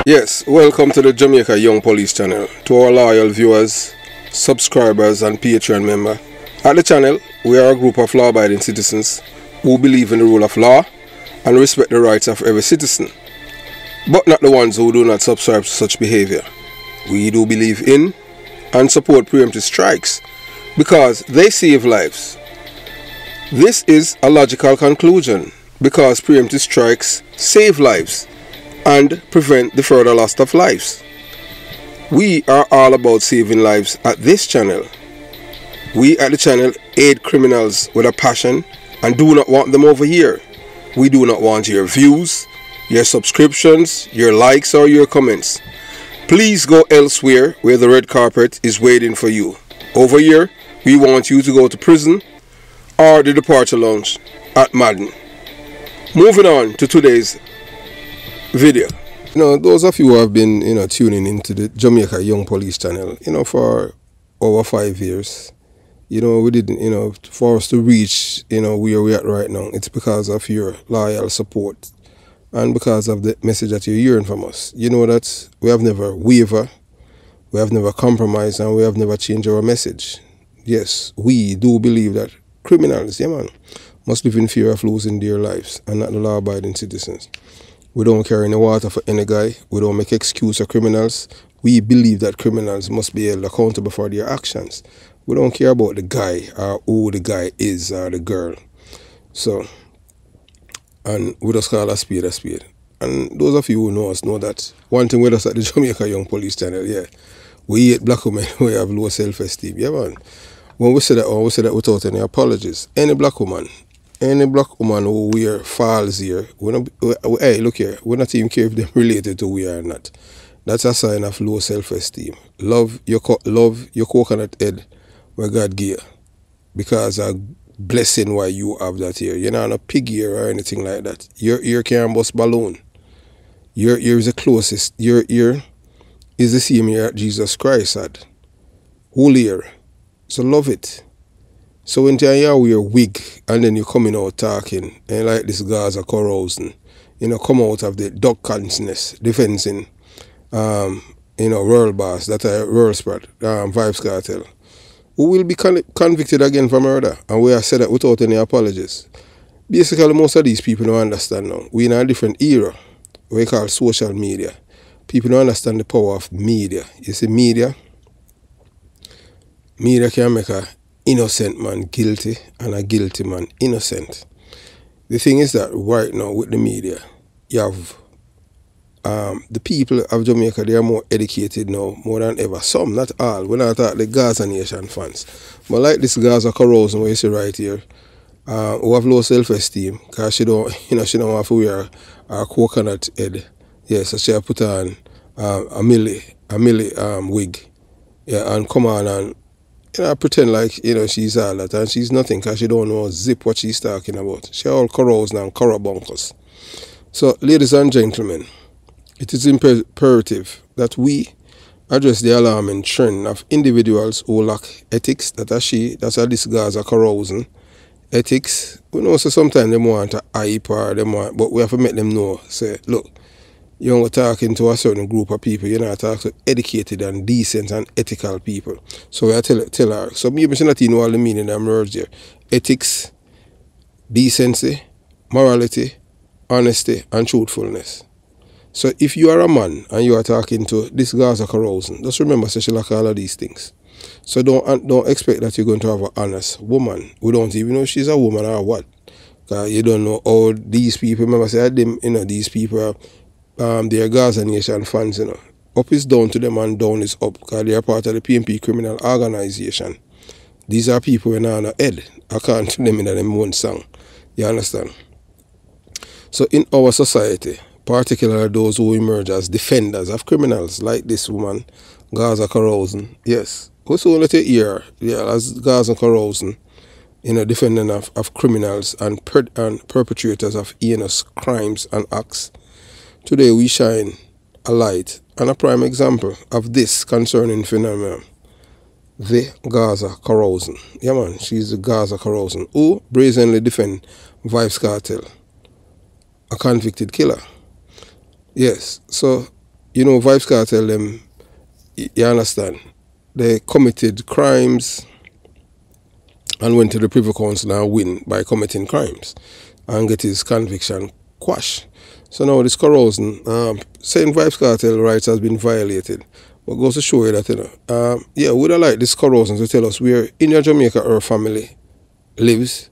Yes, welcome to the Jamaica Young Police channel. To our loyal viewers, subscribers and Patreon member. At the channel, we are a group of law-abiding citizens who believe in the rule of law and respect the rights of every citizen, but not the ones who do not subscribe to such behavior. We do believe in and support preemptive strikes because they save lives. This is a logical conclusion because preemptive strikes save lives and prevent the further loss of lives. We are all about saving lives at this channel. We at the channel aid criminals with a passion and do not want them over here. We do not want your views, your subscriptions, your likes or your comments. Please go elsewhere where the red carpet is waiting for you. Over here, we want you to go to prison or the departure lounge at Madden. Moving on to today's video. Those of you who have been, tuning into the Jamaica Young Police channel, for over 5 years, we didn't, for us to reach, where we're at right now, it's because of your loyal support and because of the message that you're hearing from us. You know that we have never wavered, we have never compromised, and we have never changed our message. Yes, we do believe that criminals, must live in fear of losing their lives and not the law-abiding citizens. We don't carry any water for any guy. We don't make excuse for criminals. We believe that criminals must be held accountable for their actions. We don't care about the guy or who the guy is or the girl. So, and we just call a spade a spade. And those of you who know us know that one thing with us at the Jamaica Young Police channel, we hate black women who have low self-esteem. Yeah, man. When we say that without any apologies. Any black woman who wear falls here, hey, look here, we not even care if they're related to we or not. That's a sign of low self-esteem. Love your coconut head where God gave you, because a blessing why you have that here. You're not a pig ear or anything like that. Your ear can't bust balloon. Your ear is the closest. Your ear is the same ear that Jesus Christ had. Whole ear. So love it. So when you wear a wig and then you're coming out talking, and like this Gaza Corozen, come out of the duck consciousness, defending, world boss, that are world spread, Vibes Cartel, who will be convicted again for murder, and we have said that without any apologies. Basically, most of these people don't understand now. We're in a different era, what we call social media. People don't understand the power of media. You see, media can make a innocent man guilty and a guilty man innocent. The thing is that right now with the media, you have the people of Jamaica, they are more educated now, more than ever. Some, not all. We're not talking the Gaza Nation fans. But like this Gaza Corozen, what you see right here, who have low self-esteem, because she don't have to wear a coconut head. Yeah, so she put on a milli wig. Yeah, and come on and pretend like, she's all that, and she's nothing because she don't know zip what she's talking about. She all Corozen and Corobunkers. So, ladies and gentlemen, it is imperative that we address the alarming trend of individuals who lack ethics, that's this Gaza Corozen. Ethics, we know so sometimes they want to hype or they want, but we have to make them know, say, look, you're not talking to a certain group of people, you're not talking to educated and decent and ethical people. So I tell her, so maybe she not even know all the meaning that emerged there. Ethics, decency, morality, honesty, and truthfulness. So if you are a man and you are talking to this Gaza Corozen, just remember, she lack all of these things. So don't expect that you're going to have an honest woman. We don't even know if she's a woman or what. Because you don't know all these people. Remember, say them, these people are they're Gaza Nation fans, Up is down to them and down is up, because they are part of the PMP criminal organization. These are people in our head, according to them in them one song. You understand? So in our society, particularly those who emerge as defenders of criminals, like this woman, Gaza Corozen, yes, also let you hear, as Gaza Corozen, defending of criminals and perpetrators of heinous crimes and acts. Today we shine a light and a prime example of this concerning phenomenon. The Gaza Corozen. Yeah man, she's the Gaza Corozen who brazenly defend Vibes Cartel, a convicted killer. Yes, so you know, Vibes Cartel, them, you understand, they committed crimes and went to the Privy Council and win by committing crimes and get his conviction quashed. So now this Corozen, saying Vibes Cartel rights has been violated. But goes to show you that, you know, yeah, we'd have like this Corozen to tell us where in your Jamaica our family lives.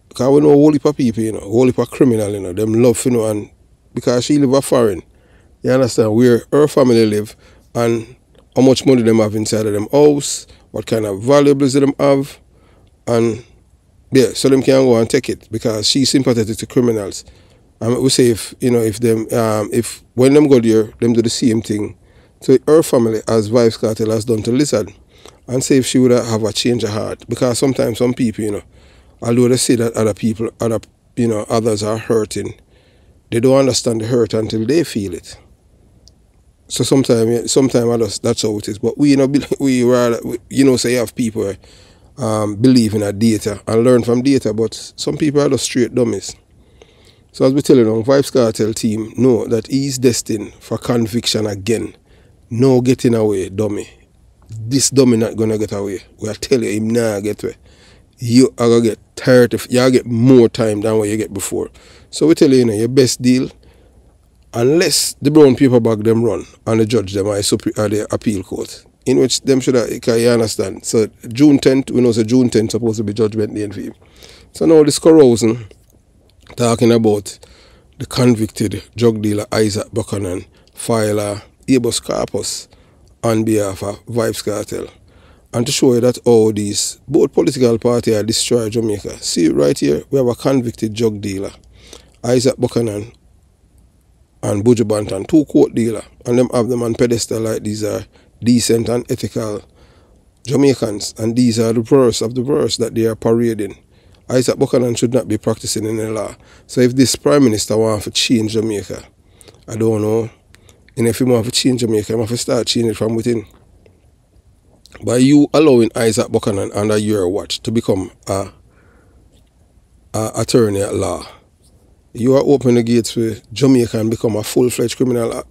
Because we know a whole heap of people, you know, a whole heap of criminal, you know, them love, you know, and because she live a foreign, you understand, where her family live and how much money them have inside of them house, what kind of valuables them have, and yeah, so them can go and take it because she's sympathetic to criminals. And we say if, you know, if them, if when them go there, them do the same thing to her family as Vibes Cartel has done to Lizard, and say if she would have a change of heart, because sometimes some people, you know, although they say that other people, you know, others are hurting, they don't understand the hurt until they feel it. So sometimes that's how it is. But we, you know, you know, say you have people believe in a data and learn from data, but some people are just straight dummies. So as we tell you now, Vibes Cartel team know that he's destined for conviction again. No getting away, dummy. This dummy not gonna get away. We are telling you, him nah get away. You are gonna get tired of, you get more time than what you get before. So we tell you, you know, your best deal, unless the brown paper bag them run and the judge them are the appeal court, in which them should have, you understand. So June 10th, we know so June 10th supposed to be judgment day for him. So now this Corozen talking about the convicted drug dealer Isaac Buchanan file a habeas corpus on behalf of Vibes Cartel. And to show you that all these, both political parties are destroying Jamaica. See right here, we have a convicted drug dealer, Isaac Buchanan and Buju Banton, two court dealers, and them have them on pedestal like these are decent and ethical Jamaicans, and these are the verse of the verse that they are parading. Isaac Buchanan should not be practicing in the law. So if this Prime Minister wants to change Jamaica, I don't know, and if he wants to change Jamaica, he wants to start changing it from within. By you allowing Isaac Buchanan under your watch to become a attorney at law, you are opening the gates for Jamaica and become a full-fledged criminal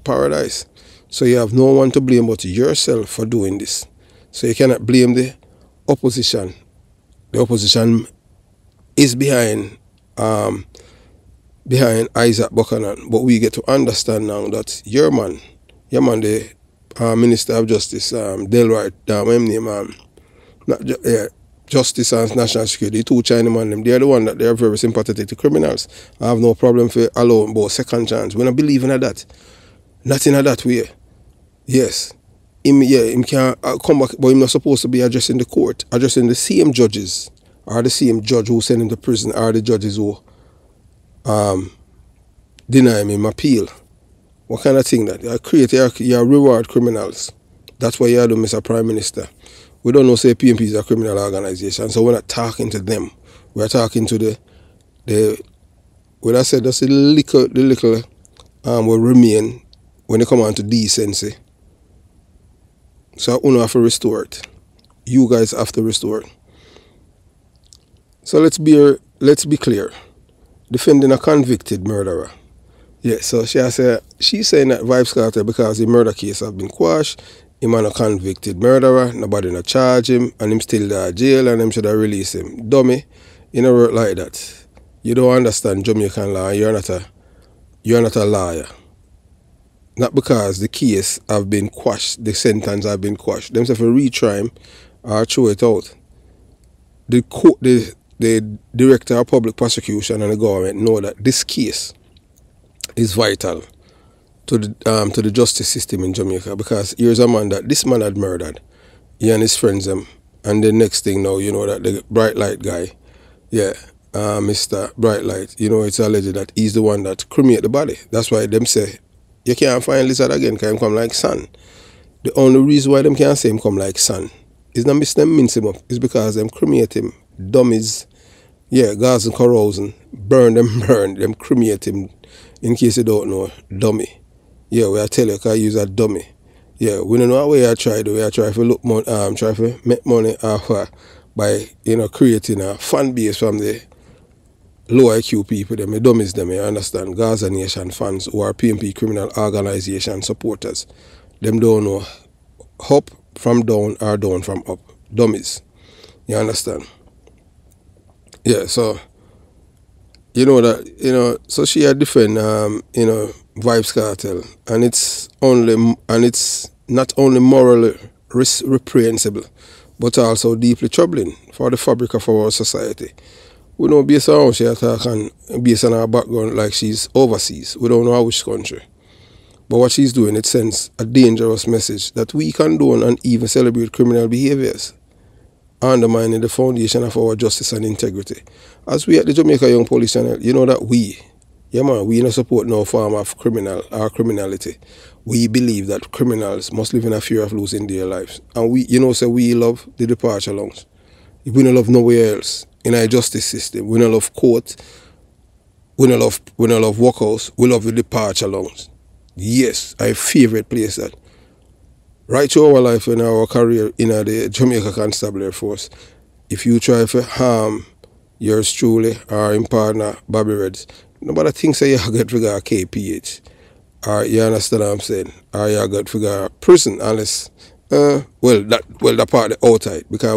paradise. So you have no one to blame but yourself for doing this. So you cannot blame the opposition. The opposition is behind Isaac Buchanan, but we get to understand now that your man, the Minister of Justice, Delroy, Justice and National Security, the two Chinaman, them, they are the one that they are very sympathetic to criminals. I have no problem for allowing both second chance. We don't believe in that. Not in that way. Yes. Him can come back, but he's not supposed to be addressing the court, addressing the same judges, or the same judge who sent him to prison, or the judges who deny him appeal. What kind of thing that? You reward criminals. That's what you do, Mr. Prime Minister. We don't know say PNP is a criminal organization, so we're not talking to them. We're talking to the what I said, that's the little will remain when they come on to decency. So I have to restore it. You guys have to restore it. So let's be clear. Defending a convicted murderer. Yeah, so she's saying that Vibes Cartel, because the murder case have been quashed, him a convicted murderer, nobody not charge him, and him still there jail, and them should have released him. Dummy, you know work like that. You don't understand Jamaican law, you're not a lawyer. Not because the case have been quashed, the sentence have been quashed. Them say for retry him or throw it out. The Director of Public Prosecution and the government know that this case is vital to the justice system in Jamaica, because here's a man that this man had murdered, he and his friends them, and the next thing now, you know that the Bright Light guy, yeah, Mr. Bright Light, you know, it's alleged that he's the one that cremated the body. That's why them say you can't find Lizard again because him come like son. The only reason why them can't say him come like son is not miss them mince him up, is because them cremate him. Dummies, yeah, Gaza and Corozen, burn them cremate him. In case you don't know, dummy. Yeah, we are tell you, because use a dummy. Yeah, we don't know how we are try to. We are try to look money, try to make money by, you know, creating a fan base from the low IQ people, them, the dummies, them, you understand, Gaza Nation fans who are PMP criminal organization supporters. Them don't know up from down or down from up. Dummies. You understand? Yeah, so, you know that, so she had different, Vybz Kartel, and it's not only morally reprehensible, but also deeply troubling for the fabric of our society. We don't based on how she attack and based on her background like she's overseas. We don't know which country. But what she's doing, it sends a dangerous message that we condone and even celebrate criminal behaviors, undermining the foundation of our justice and integrity. As we at the Jamaica Young Police Channel, you know that we don't support no form of criminality. We believe that criminals must live in a fear of losing their lives. And we love the departure lounge. We don't love nowhere else in our justice system. We don't love court. We don't love workhouse. We love the departure lounge. Yes, our favorite place that. Right through our life in our career in the Jamaica Constabulary Force, if you try to harm yours truly or in partner Bobby Reds, nobody thinks that you get figure KPH. Or you understand what I'm saying? Or you get figure prison unless that part of the outside, because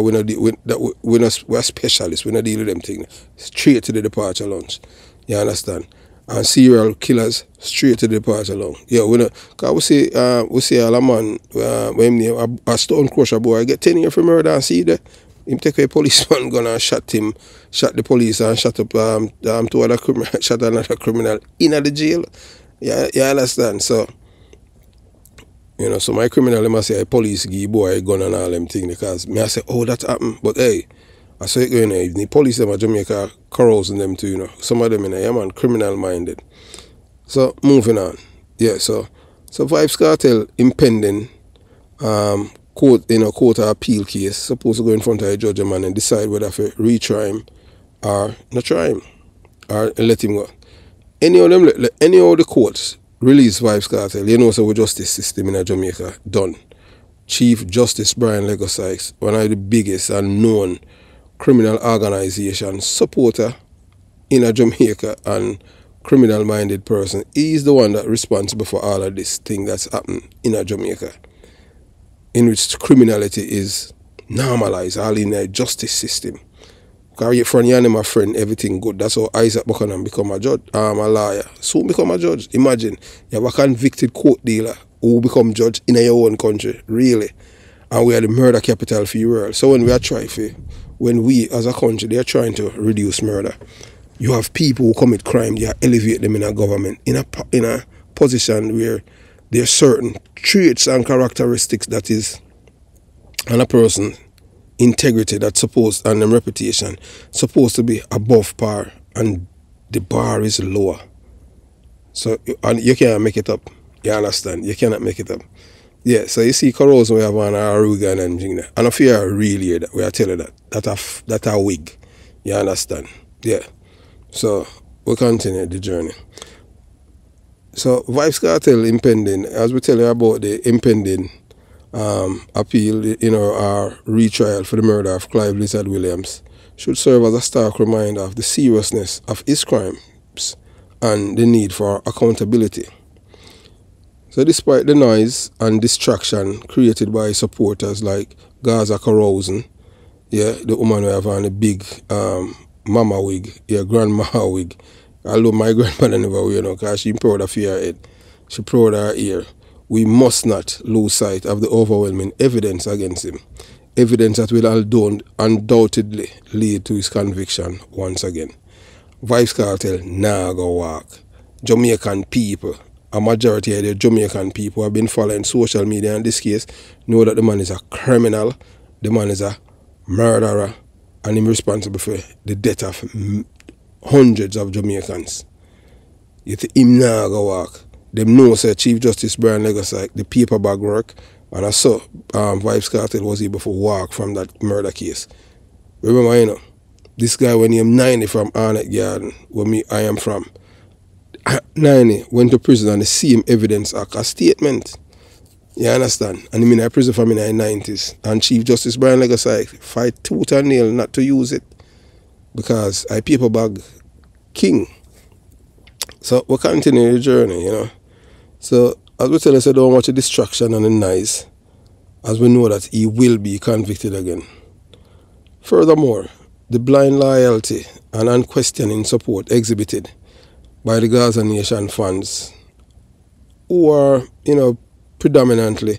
we're specialists, we don't deal with them things. Straight to the departure lounge. You understand? And serial killers straight to the departure lounge. Yeah, cause we see all a man when a stone crusher boy get 10 years for murder and see that him take a policeman gun and shot the police and shot up two other criminal, shot another criminal in the jail. Yeah, you understand? So so my criminal, must say, a police give boy a gun and all them things, because me I say, oh, that happened. But hey, I say, the police them at Jamaica, Corozen them too, Some of them, criminal minded. So, moving on. Yeah, so Vybz Kartel impending court appeal case, supposed to go in front of a judge and decide whether to retry him or not try him, or let him go. Any of the courts release Vybz Kartel, so the justice system in Jamaica done. Chief Justice Brian Lego Sykes, one of the biggest and known criminal organization supporter in Jamaica and criminal-minded person, he's the one that's responsible for all of this thing that's happened in Jamaica, in which criminality is normalized all in the justice system. Because from you and my friend, everything good. That's how Isaac Buchanan become a judge, a lawyer. Soon become a judge. Imagine, you have a convicted court dealer who become judge in your own country, really. And we are the murder capital for the world. So when we as a country, they are trying to reduce murder, you have people who commit crime, they elevate them in a government, in a position where there are certain traits and characteristics that is on a person, integrity that's supposed, and them reputation supposed to be above par, and the bar is lower. So and you can't make it up. You understand? You cannot make it up. Yeah, so you see Corozen we have on our Rugan and thing there. And if you are really that, we are telling that a wig. You understand? Yeah. So we continue the journey. So Vybz Kartel impending, as we tell you about the impending appeal, our retrial for the murder of Clive Lizard Williams, should serve as a stark reminder of the seriousness of his crimes and the need for accountability. So despite the noise and distraction created by supporters like Gaza Corozen, yeah, the woman who have on the big mama wig, yeah, grandma wig, although my grandmother never wear, because she proud of her head, she proud of her ear. We must not lose sight of the overwhelming evidence against him. Evidence that will undoubtedly lead to his conviction once again. Vybz Kartel nah go walk. Jamaican people, a majority of the Jamaican people who have been following social media in this case, know that the man is a criminal, the man is a murderer, and he's responsible for the death of hundreds of Jamaicans. Yet him nah go walk. Them know say Chief Justice Brian Legacy, the paper bag work, and I saw Vybz Kartel was able to walk from that murder case. Remember, this guy when he was 90 from Arnett Garden, where I am from, 90 went to prison and the same evidence act a statement. You understand? And he in prison from in the 90s. And Chief Justice Brian Legacy fight tooth and nail not to use it. Because I paper bag king. So we continue the journey, you know. So as we tell us, don't watch a distraction and a nice, as we know that he will be convicted again. Furthermore, the blind loyalty and unquestioning support exhibited by the Gaza Nation fans, who are, you know, predominantly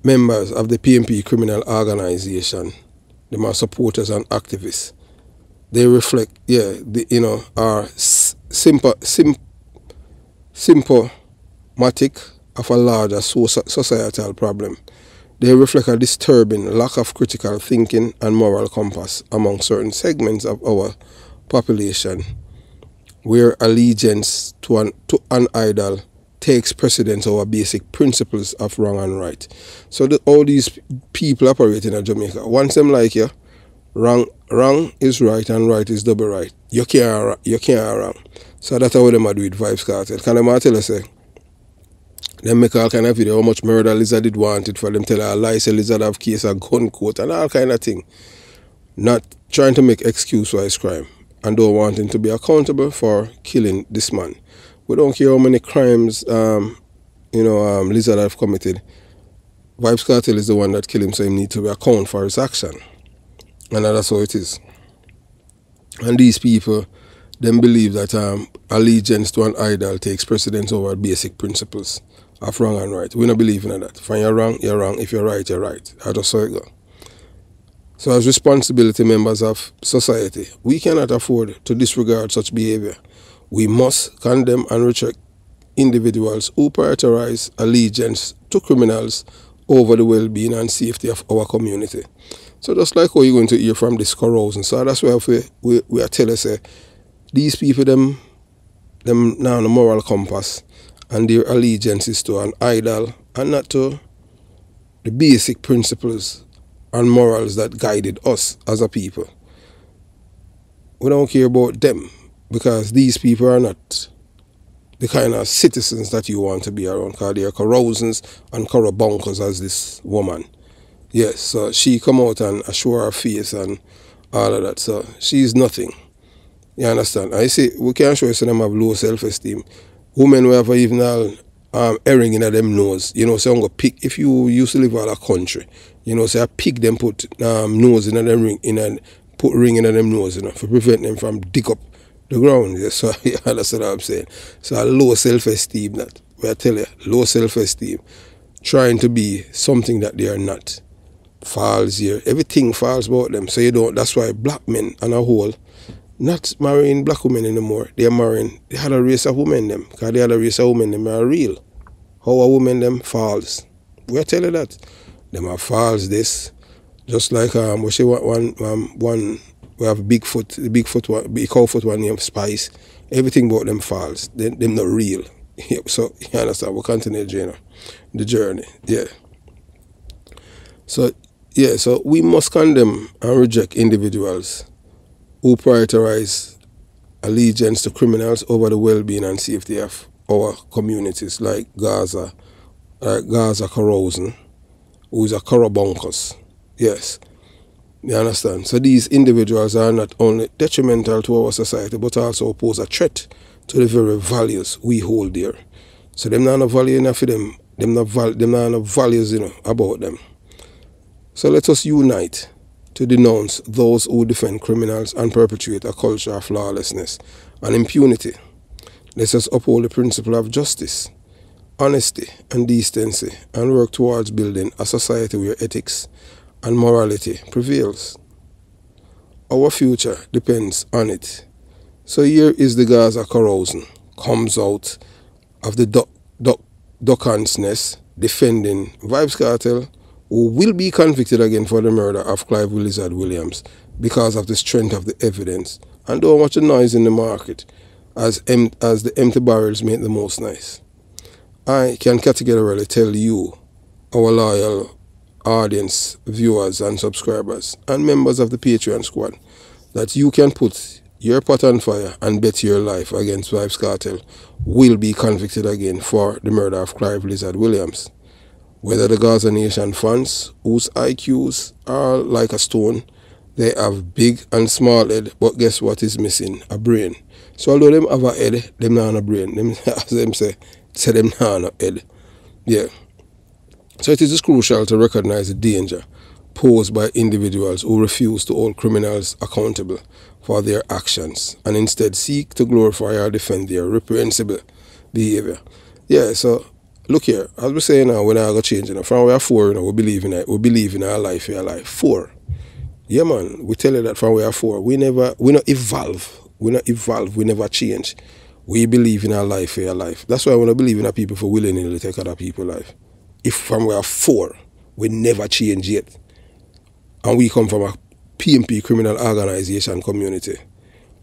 members of the PMP criminal organization, them are supporters and activists. They reflect, are symptomatic of a larger societal problem. They reflect a disturbing lack of critical thinking and moral compass among certain segments of our population, where allegiance to an idol takes precedence over basic principles of wrong and right. So all these people operating in Jamaica, once them like you, wrong is right and right is double right. You can't wrong. So that's how them do with Vybz Kartel. Can them tell us, them make all kind of video how much murder Lizard did wanted for them tell a lie, say Lizard have case a gun court and all kind of thing. Not trying to make excuse for his crime and don't want him to be accountable for killing this man. We don't care how many crimes Lizard have committed. Vybz Kartel is the one that killed him, so he needs to be accountable for his action. And that's how it is. And these people, them believe that allegiance to an idol takes precedence over basic principles of wrong and right. We don't believe in that. If you're wrong, you're wrong. If you're right, you're right. That's just how it goes. So as responsibility members of society, we cannot afford to disregard such behavior. We must condemn and reject individuals who prioritize allegiance to criminals over the well-being and safety of our community. So just like how you're going to hear from this Corozen, so that's why we are telling us, these people, them now the moral compass and their allegiance is to an idol and not to the basic principles and morals that guided us as a people. We don't care about them because these people are not the kind of citizens that you want to be around, because they are Corozens and Corobunkers as this woman. Yes, so she come out and show her face and all of that. So she's nothing. You understand? I see, we can't show you them have low self-esteem. Women will have even all earring in them nose. You know, so I'm going to pick, if you used to live out of country, you know, so I pick them, put nose in them ring, put ring in them nose, you know, to prevent them from dig up the ground. Yeah, so you understand what I'm saying? So a low self-esteem, that, where I tell you, low self-esteem, trying to be something that they are not. Falls here, everything falls about them. So you don't, that's why black men on a whole not marrying black women anymore. They are marrying the other race of women them, because the other race of women them are real. How a woman them falls. We are telling that. Them are falls this. Just like we say one we have Bigfoot, the Bigfoot one, big cowfoot one named Spice. Everything about them falls. Them not real. So you understand, we continue the journey. Yeah. So yeah, so we must condemn and reject individuals who prioritize allegiance to criminals over the well-being and safety of our communities, like Gaza Corozen, who is a Corobunkers. Yes, you understand? So these individuals are not only detrimental to our society, but also pose a threat to the very values we hold dear. So them not no value enough for them. Them not no values, you know, about them. So let us unite to denounce those who defend criminals and perpetuate a culture of lawlessness and impunity. Let us uphold the principle of justice, honesty and decency, and work towards building a society where ethics and morality prevails. Our future depends on it. So here is the Gaza Corozen, comes out of the Duckhan's nest defending Vybz Kartel, who will be convicted again for the murder of Clive Lizard Williams because of the strength of the evidence. And don't watch the noise in the market, as the empty barrels make the most noise. I can categorically tell you, our loyal audience, viewers and subscribers, and members of the Patreon squad, that you can put your pot on fire and bet your life against Vybz Kartel will be convicted again for the murder of Clive Lizard Williams. Whether the Gaza Nation fans, whose IQs are like a stone, They have big and small head, but guess what is missing? A brain. So although them have a head, them not have a brain. Them, as them say them not have a head. Yeah. So it is crucial to recognize the danger posed by individuals who refuse to hold criminals accountable for their actions and instead seek to glorify or defend their reprehensible behavior. Yeah, so look here, as we say now, when I go change, from where 4, we believe in it, we believe in our life, 4. Yeah, man, we tell you that from where 4, we not evolve, we never change. We believe in our life, That's why I want to believe in our people for willingly take other people's life. If from where 4, we never change yet. And we come from a PMP criminal organization community.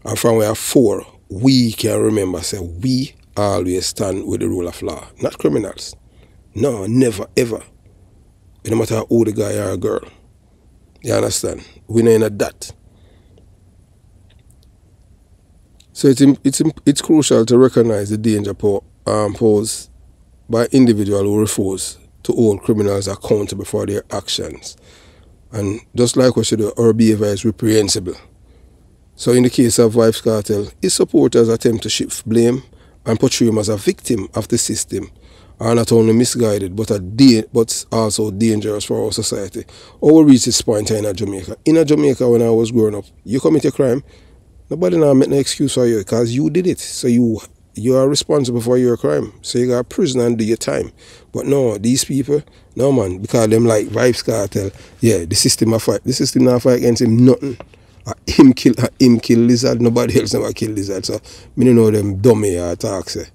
And from where 4, we can remember, say, we always stand with the rule of law, not criminals. No, never, ever. No matter who the guy or a girl. You understand? We know in that. So it's crucial to recognize the danger posed by individuals who refuse to hold criminals accountable for their actions. And just like we said, our behavior is reprehensible. So in the case of Vybz Kartel, his supporters attempt to shift blame and portray him as a victim of the system are not only misguided but also dangerous for our society. How we reach this point in Jamaica. In Jamaica, when I was growing up, you commit a crime, nobody now make no excuse for you because you did it. So you are responsible for your crime. So you got a prison and do your time. But no, these people, no man, because them like Vybz Kartel, yeah, the system a fight. The system not fight against him nothing. Him kill lizard, nobody else never kill lizard. So me don't know them dummy or talk say.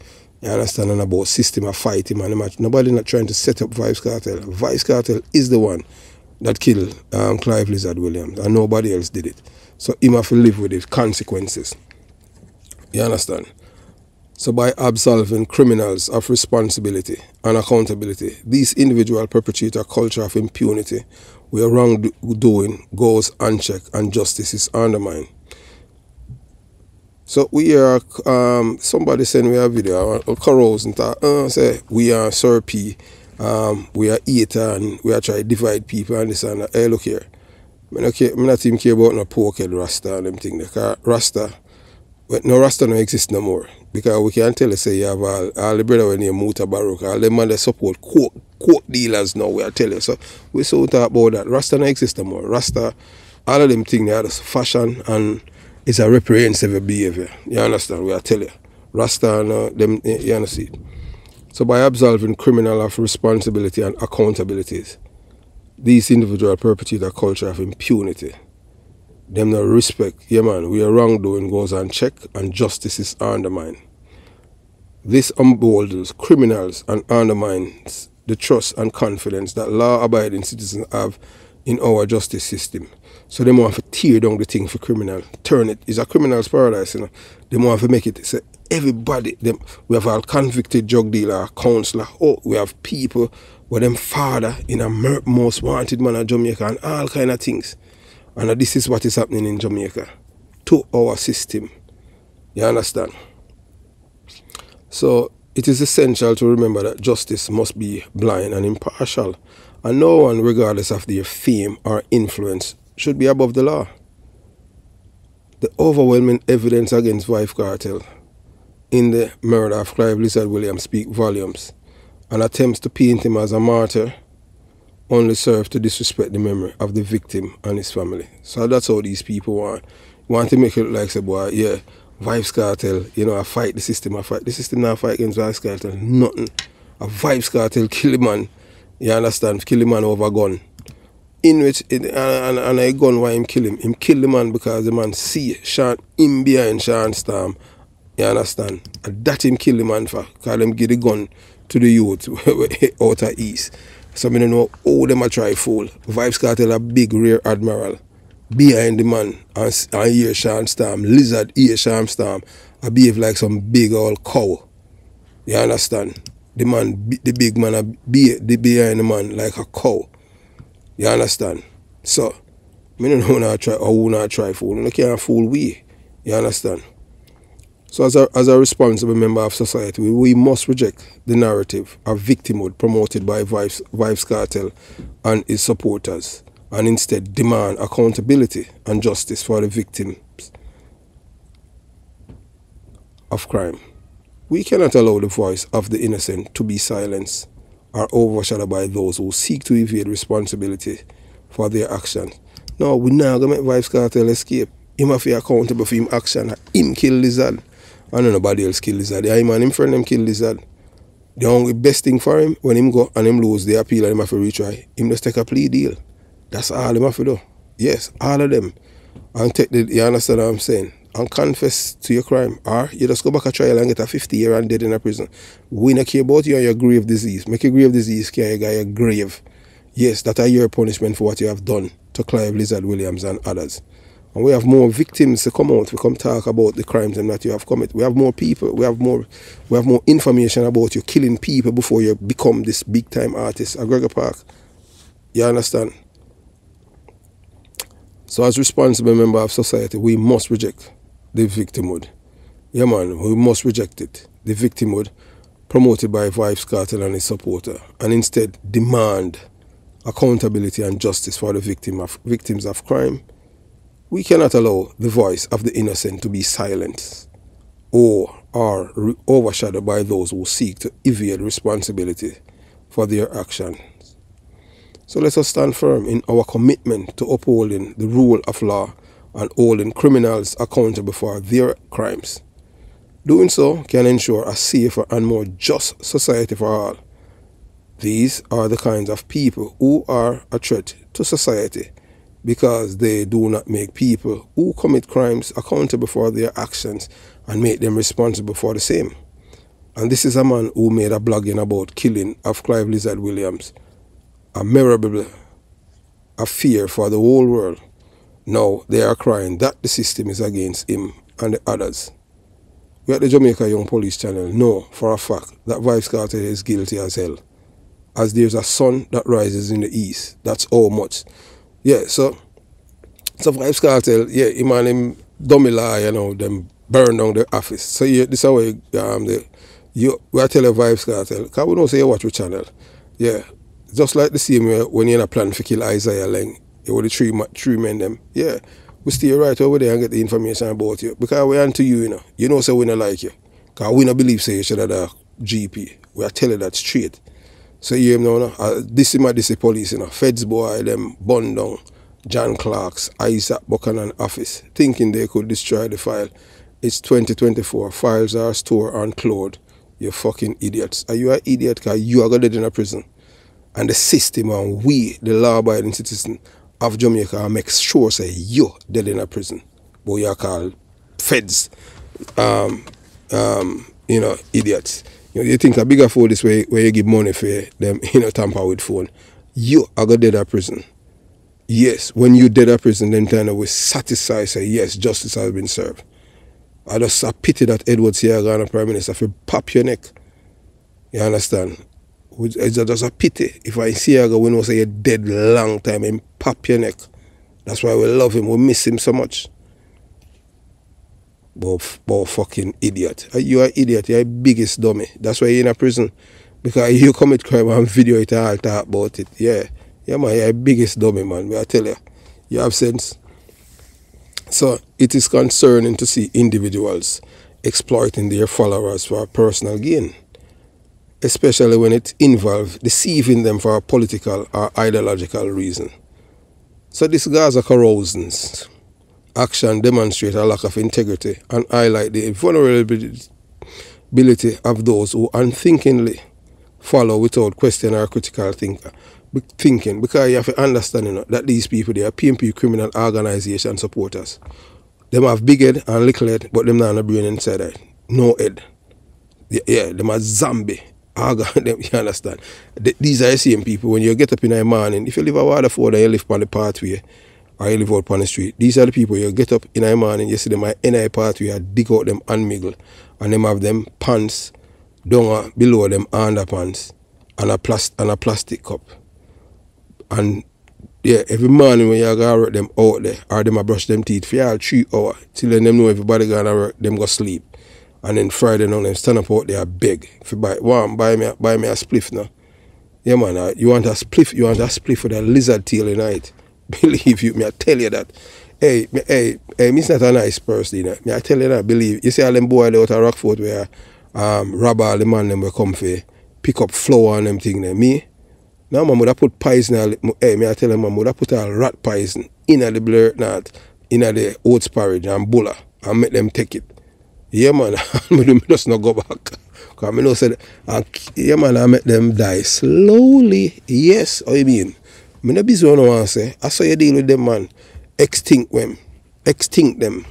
You understand? And about system a fight him and nobody not trying to set up Vybz Kartel. Vybz Kartel is the one that killed Clive Lizard Williams and nobody else did it. So him have to live with the consequences. You understand? So by absolving criminals of responsibility and accountability, these individuals perpetuate a culture of impunity where wrongdoing goes unchecked and justice is undermined. So we are, somebody sent me a video, Corozen, say we are Sir P, we are eater and we are trying to divide people and this and that. Hey, look here, I'm not even care about no pokehead Rasta and them thing. Rasta, but no Rasta no exist no more. Because we can tell you, say you have all the brother when you Muta Baruch, all the man that support coke dealers now, we are telling you. So we so talk about that. Rasta no exist no more. Rasta, all of them things, they are just fashion and it's a reprehensible behavior. You understand? We are telling you. Rasta and them, you understand? So by absolving criminal of responsibility and accountabilities, these individuals perpetuate a culture of impunity. Them no respect, yeah man, where wrongdoing goes unchecked and justice is undermined. This emboldens criminals and undermines the trust and confidence that law-abiding citizens have in our justice system. So they want to tear down the thing for criminal, turn it. It's a criminal's paradise, you know. They want to make it, say, everybody, we have a convicted drug dealer, counselor, we have people with them father in a most wanted man of Jamaica and all kind of things. And this is what is happening in Jamaica to our system. You understand? So it is essential to remember that justice must be blind and impartial. And no one, regardless of their fame or influence, should be above the law. The overwhelming evidence against Vybz Kartel in the murder of Clive Lizard Williams speak volumes. And attempts to paint him as a martyr only serve to disrespect the memory of the victim and his family. So that's how these people want to make it look like, say, boy, yeah, Vybz Kartel, you know, I fight the system, The system not fight against Vybz Kartel, nothing. A Vybz Kartel kill the man, you understand, kill the man over a gun. In which, and a gun why him kill him. Him kill the man because the man see him behind Sean Storm, you understand. And that him kill the man for, because them give the gun to the youth out of east. So I don't know how them a try fool. Vybz Kartel a big rear admiral behind the man and hear Sean Storm. Lizard hear Sean Storm. I behave like some big old cow. You understand? The big man be behind the man like a cow. You understand? So I don't know who not try fool. You can't fool we. You understand? So as a responsible member of society, we must reject the narrative of victimhood promoted by Vybz Kartel and his supporters and instead demand accountability and justice for the victims of crime. We cannot allow the voice of the innocent to be silenced or overshadowed by those who seek to evade responsibility for their actions. No, we not going to make Vybz Kartel escape. Him have to be accountable for him action. Him kill Lizard. And nobody else kill Lizard. Yeah, him and him friend them kill Lizard. The only best thing for him, when him go and him lose the appeal and him have to retry, him just take a plea deal. That's all him have to do. Yes, all of them. And take the, you understand what I'm saying? And confess to your crime. Or you just go back a trial and get a 50-year and dead in a prison. We don't care about you and your grave disease. Make your grave disease care you got your grave. Yes, that are your punishment for what you have done to Clive Lizard Williams and others. And we have more victims to come out. We come talk about the crimes and that you have committed. We have more people. We have more information about you killing people before you become this big time artist. Gregor Park. You understand? So as responsible member of society, we must reject the victimhood. Yeah man, we must reject it. The victimhood promoted by Vybz Kartel and his supporter, and instead demand accountability and justice for the victims of crime. We cannot allow the voice of the innocent to be silenced or overshadowed by those who seek to evade responsibility for their actions. So let us stand firm in our commitment to upholding the rule of law and holding criminals accountable for their crimes. Doing so can ensure a safer and more just society for all. These are the kinds of people who are a threat to society because they do not make people who commit crimes accountable for their actions and make them responsible for the same. And this is a man who made a blogging about killing of Clive Lizard Williams, a memorable affair for the whole world. Now they are crying that the system is against him and the others. We at the Jamaica Young Police Channel know for a fact that Vybz Kartel is guilty as hell. As there's a sun that rises in the east. That's how much. Yeah, so Vybz Kartel, yeah, him and him dummy lie, you know, them burn down the office. So yeah, this is how we are telling Vybz Kartel, because we don't say you watch your channel. Yeah. Just like the same way when you're in a plan to kill Isaiah Lang, you were the three men them. Yeah. We stay right over there and get the information about you. Because we're onto you, you know. You know, so we don't like you. Because we don't believe say you should have a GP. We are telling that straight. So you know, this is police, you know. Feds boy, them bun down John Clark's Isaac Buchanan office, thinking they could destroy the file. It's 2024. Files are stored on cloud. You fucking idiots. Are you an idiot? Because you are going to dead in a prison. And the system and we, the law-abiding citizen of Jamaica, make sure say you dead in a prison. But you are called feds, you know, idiots. You know, you think a bigger fool this way where you give money for them, you know, tamper with phone. You are going to dead in a prison. Yes, when you dead in a prison, then kind of we satisfy say yes, justice has been served. I just a pity that Edward Siaga, Prime Minister, if you pop your neck. You understand? It's just a pity. If I see her go, we know say you're dead long time and pop your neck. That's why we love him. We miss him so much. But fucking idiot. You're an idiot. You're the biggest dummy. That's why you're in a prison. Because you commit crime and video it and all talk about it. Yeah. Yeah, man. You're the biggest dummy, man. I tell you. You have sense. So it is concerning to see individuals exploiting their followers for personal gain, especially when it involves deceiving them for a political or ideological reason. So this Gaza Corozen's action demonstrates a lack of integrity and highlight the vulnerability of those who unthinkingly follow without question or critical thinking, because you have to understand, you know, that these people, they are PMP criminal organization supporters. Them have big head and little head, but them not have a brain inside it. No head. Yeah, them are zombie. You understand? These are the same people when you get up in the morning. If you live a Waterford and you live on the pathway or you live out on the street, these are the people you get up in the morning, you see them in the pathway and dig out them handmiggle, and them have them pants down below them underpants and a plastic cup. And yeah, every morning when you go work them out there, or them a brush them teeth for all 3 hours till then them know everybody gonna work, them go sleep. And then Friday night, them stand up out there beg. If you buy me a spliff now. Yeah man, you want a spliff with a lizard tail in it. Believe you, me I tell you that. Hey, me's not a nice person, you know. Me I tell you that, believe. You see all them boys out of Rockford where rob all the man them will come for pick up flour and them thing there. Me, now man would have put poison me I tell them man would have put all rat poison in the blur not in the oats porridge and bulla and make them take it. Yeah man, me just not go back. Cause me know said yeah man, I make them die slowly. Yes, I mean. Me no busy one want say. I saw you deal with them man. Extinct them. Extinct them.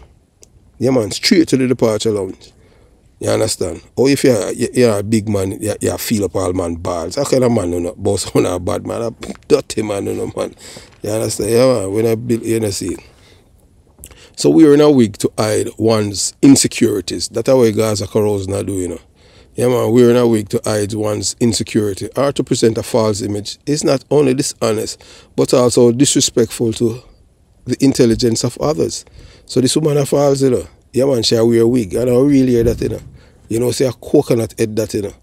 Yeah man, straight to the departure lounge. You understand? Or if you're a big man, you feel up all man balls. How kind of man you know? Boss on a bad man, a dirty man, you know, man. You understand? Yeah man, when I build, you know, see. So we are in a week to hide one's insecurities. That's how Gaza Corozen are doing, you know. Yeah man, we're in a week to hide one's insecurity or to present a false image. It's not only dishonest, but also disrespectful to the intelligence of others. So this woman a false, you know. Yeah man, she wear a wig. I don't really hear that, you know. You know, say a coconut head that, you know.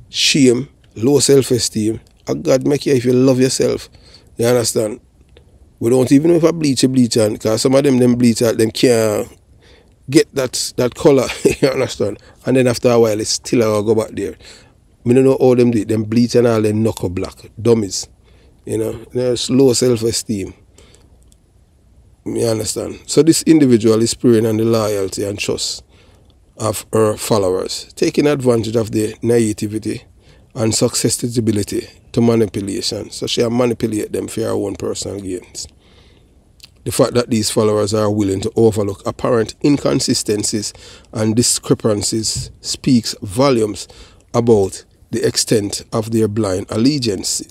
Shame, low self-esteem. God make you if you love yourself. You understand? We don't even know if I bleach on, because some of them bleach out, them can't get that color, you understand? And then after a while, it's still I'll go back there. I don't know how them do it. Them bleach and all them knuckle black. Dummies. You know, there's low self-esteem. You understand? So this individual is preying on the loyalty and trust of her followers, taking advantage of their naivety and susceptibility to manipulation. So she manipulate them for her own personal gains. The fact that these followers are willing to overlook apparent inconsistencies and discrepancies speaks volumes about the extent of their blind allegiance.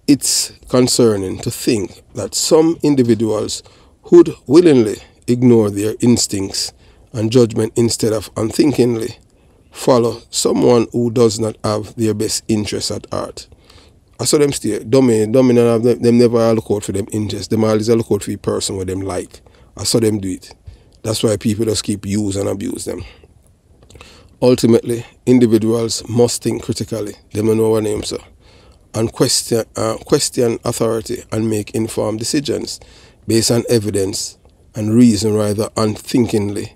It's concerning to think that some individuals would willingly ignore their instincts and judgment instead of unthinkingly follow someone who does not have their best interests at heart. I saw them stay. Dummy them never look out for them interests. Them always look out for the person where them like. I saw them do it. That's why people just keep use and abuse them. Ultimately, individuals must think critically. Them don't know what names are. And question authority and make informed decisions based on evidence and reason rather unthinkingly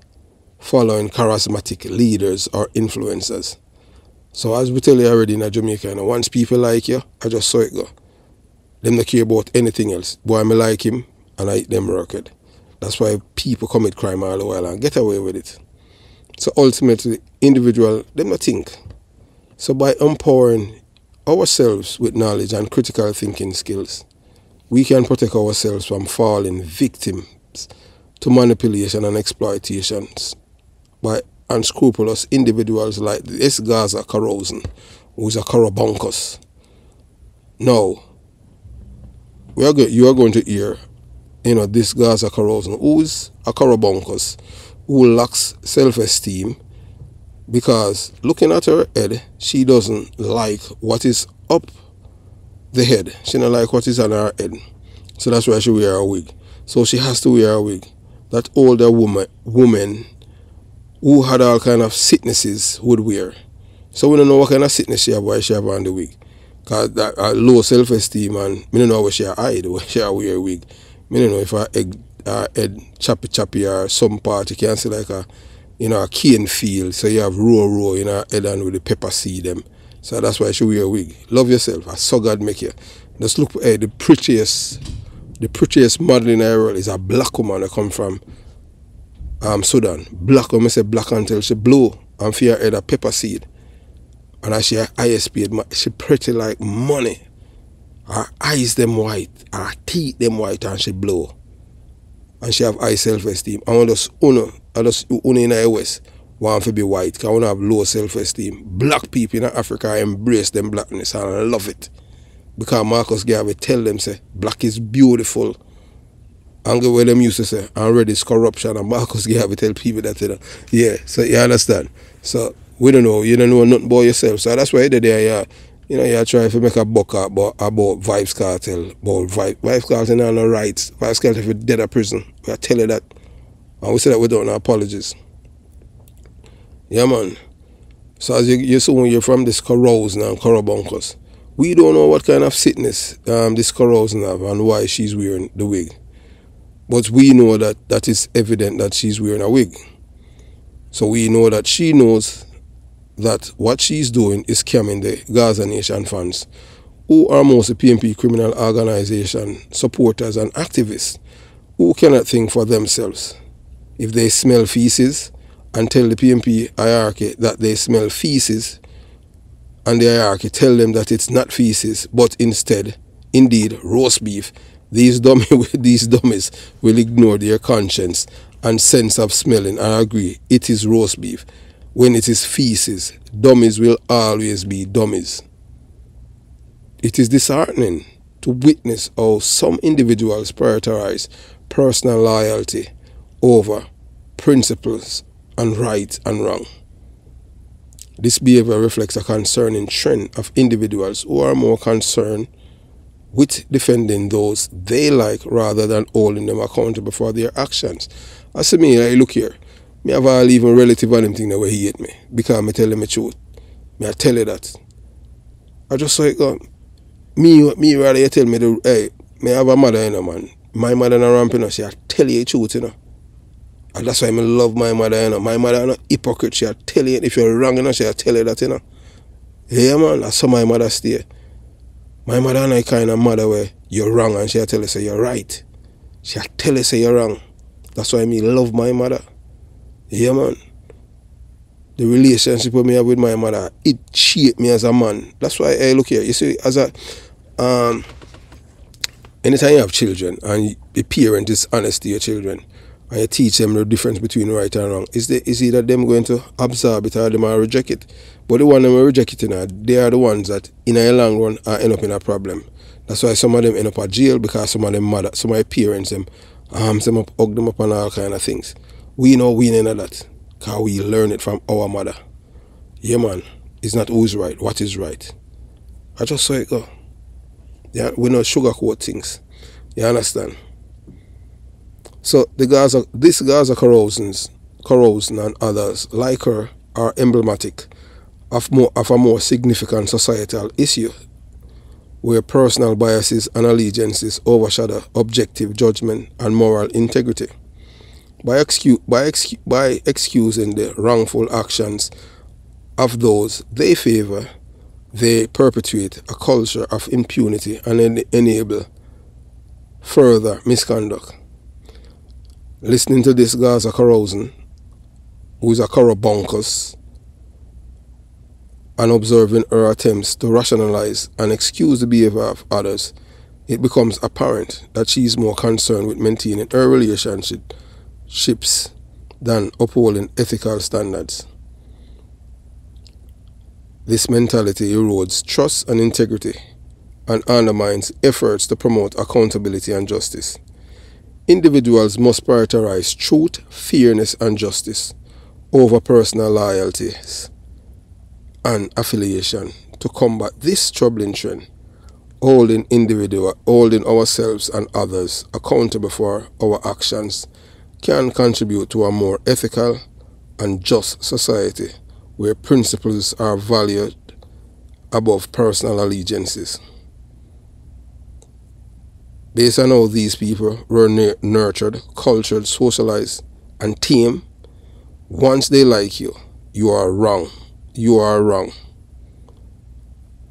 following charismatic leaders or influencers. So as we tell you already in Jamaica, you know, once people like you, I just saw it go. Them don't care about anything else. Boy, I like him and I eat them record. That's why people commit crime all the while and get away with it. So ultimately, individual, them not think. So by empowering ourselves with knowledge and critical thinking skills, we can protect ourselves from falling victims to manipulation and exploitations by unscrupulous individuals like this Gaza Corozen, who's a Corobunkus. Now, you are going to hear, you know, this Gaza Corozen, who's a Corobunkus, who lacks self-esteem, because looking at her head, she doesn't like what is up the head. She don't like what is on her head. So that's why she wear a wig. So she has to wear a wig. That older woman who had all kind of sicknesses would wear. So we don't know what kind of sickness she have, why she have on the wig. Because that low self-esteem, and we don't know where she hide, where she wear a wig. We don't know if her head choppy or some part, you can see like a, you know, a cane field. So you have row in her head and with the pepper seed them. So that's why she wear a wig. Love yourself. I saw God make you. Just look, the prettiest model in the world is a black woman that come from Sudan. Black woman, say black until she blue and for her head a pepper seed. And as she her eyes paid, she pretty like money. Her eyes them white, her teeth them white, and she blue. And she have high self-esteem. I want just uno in the West want to be white, because I want to have low self-esteem. Black people in Africa embrace them blackness and I love it. Because Marcus Garvey tell them, say, black is beautiful. And the way them used to say, and red is corruption. And Marcus Garvey tell people that, you know. Yeah, so you understand. So we don't know, you don't know nothing about yourself. So that's why you're there, you know, you try to make a buck about Vibes Cartel. About Vibes Cartel are no rights. Vibes Cartel if you're dead at prison. We tell you that. And we say that without no apologies. Yeah, man. So as you see when you're from this Corozen and Corobunkus, We don't know what kind of sickness this Corozen have and why she's wearing the wig. But we know that it's evident that she's wearing a wig. So we know that she knows that what she's doing is scamming the Gaza Nation fans, who are mostly PNP criminal organization supporters and activists who cannot think for themselves. If they smell feces and tell the PNP hierarchy that they smell feces, and the hierarchy tell them that it's not feces, but indeed, roast beef, these dummies will ignore their conscience and sense of smelling and agree it is roast beef. When it is feces, dummies will always be dummies. It is disheartening to witness how some individuals prioritize personal loyalty over principles and right and wrong. This behavior reflects a concerning trend of individuals who are more concerned with defending those they like rather than holding them accountable for their actions. As to me, like, look here, me have all even relative on them thing that way he hate me because me tell them the truth. Me I tell you that. I just like, me rather you tell me hey, me have a mother, you know, man. My mother not ramping us, she tell you the truth, you know. And that's why I love my mother, you know. My mother is not hypocrite, she'll tell you if you're wrong, you know, she'll tell you that, you know. Yeah, man, that's how my mother stay. My mother is not kind of mother where you're wrong and she'll tell you say you're right. She'll tell you say you're wrong. That's why I love my mother. Yeah, man. The relationship with me have with my mother, it shaped me as a man. That's why, hey, look here, you see, as a anytime you have children and the parent is honest to your children and you teach them the difference between right and wrong, is either them going to absorb it or them are reject it. But the one that will reject it, you know, they are the ones that in a long run are end up in a problem. That's why some of them end up at jail, because some of them mother, some of their parents them arms them up, hug them up and all kind of things. We know we know that because we learn it from our mother. Yeah, man, it's not who's right, what is right. I just saw it go. Yeah, we don't sugarcoat things. You understand? So this Gaza Corozen and others like her are emblematic of a more significant societal issue where personal biases and allegiances overshadow objective judgment and moral integrity. By excusing the wrongful actions of those they favor, they perpetuate a culture of impunity and enable further misconduct. Listening to this Gaza Corozen, who is a Corobonkus, and observing her attempts to rationalize and excuse the behavior of others, it becomes apparent that she is more concerned with maintaining her relationships than upholding ethical standards. This mentality erodes trust and integrity and undermines efforts to promote accountability and justice. Individuals must prioritize truth, fairness, and justice over personal loyalties and affiliation to combat this troubling trend, holding ourselves and others accountable for our actions can contribute to a more ethical and just society where principles are valued above personal allegiances. Based on how these people were nurtured, cultured, socialized, and tamed, once they like you, you are wrong. You are wrong.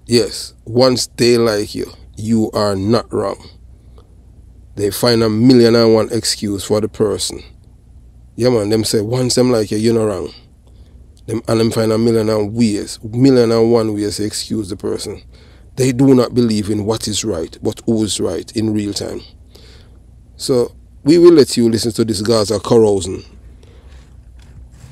Yes, once they like you, you are not wrong. They find 1,000,001 excuse for the person. Yeah, man, them say once them like you, you're not wrong. Them find 1,000,001 ways to excuse the person. They do not believe in what is right, but who is right in real time. So we will let you listen to this Gaza Corozen,